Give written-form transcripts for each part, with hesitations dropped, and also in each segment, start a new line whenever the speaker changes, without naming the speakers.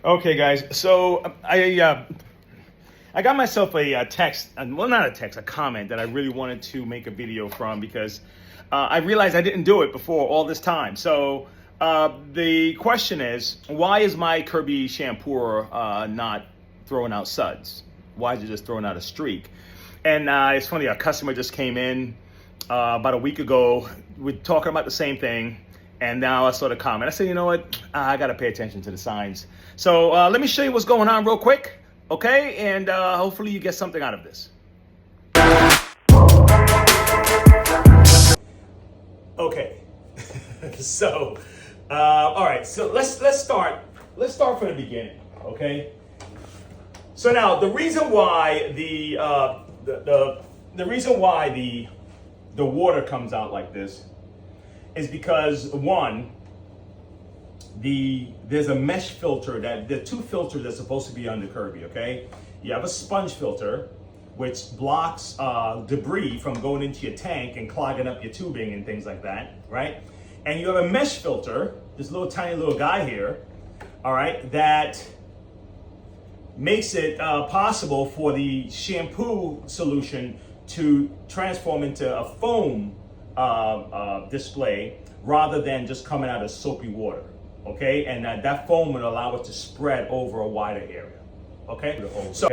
Okay, guys. So I got myself a text, well, not a text, a comment that I really wanted to make a video from because I realized I didn't do it before all this time. So the question is, why is my Kirby Shampooer not throwing out suds? Why is it just throwing out a streak? And it's funny, a customer just came in about a week ago. We're talking about the same thing. And now I saw the comment. I said, you know what? I got to pay attention to the signs. So let me show you what's going on real quick. Okay? And hopefully you get something out of this. Okay. So, all right. So let's start from the beginning. Okay? So now the reason why the reason why the water comes out like this is because one, there's a mesh filter that the two filters that's supposed to be on the Kirby. Okay, you have a sponge filter which blocks debris from going into your tank and clogging up your tubing and things like that, right? And you have a mesh filter, this little tiny little guy here, all right, that makes it possible for the shampoo solution to transform into a foam display rather than just coming out of soapy water, okay? And that foam would allow it to spread over a wider area, okay? So,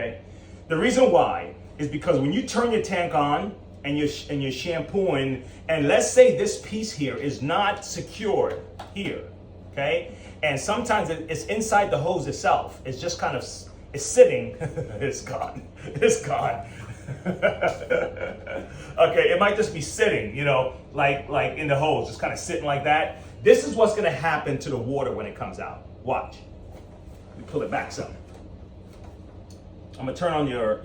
the reason why is because when you turn your tank on and you're shampooing, and let's say this piece here is not secured here, okay? And sometimes it's inside the hose itself. It's just kind of, it's sitting, it's gone, it's gone. Okay, it might just be sitting, you know, like in the hose, just kind of sitting like that. This is what's going to happen to the water when it comes out. Watch. We pull it back some. I'm gonna turn on your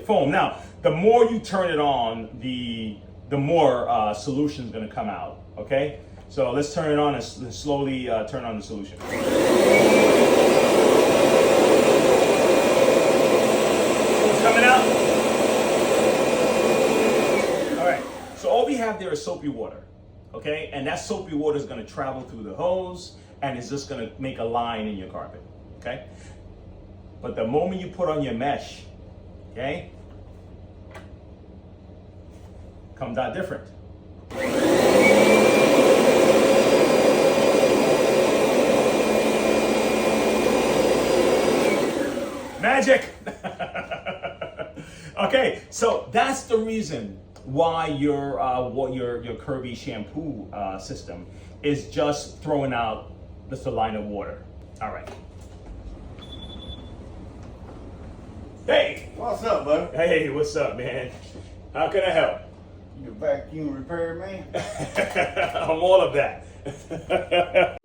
foam. Now, the more you turn it on, the more solution's going to come out. Okay, so let's turn it on and slowly turn on the solution. It's coming out. So all we have there is soapy water, okay? And that soapy water is going to travel through the hose and it's just going to make a line in your carpet, okay? But the moment you put on your mesh, okay, comes out different. Magic! Okay, so that's the reason why your Kirby shampoo system is just throwing out just a line of water. All right. Hey.
What's up, bud?
Hey, what's up, man? How can I help?
You vacuum repair man?
I'm all of that.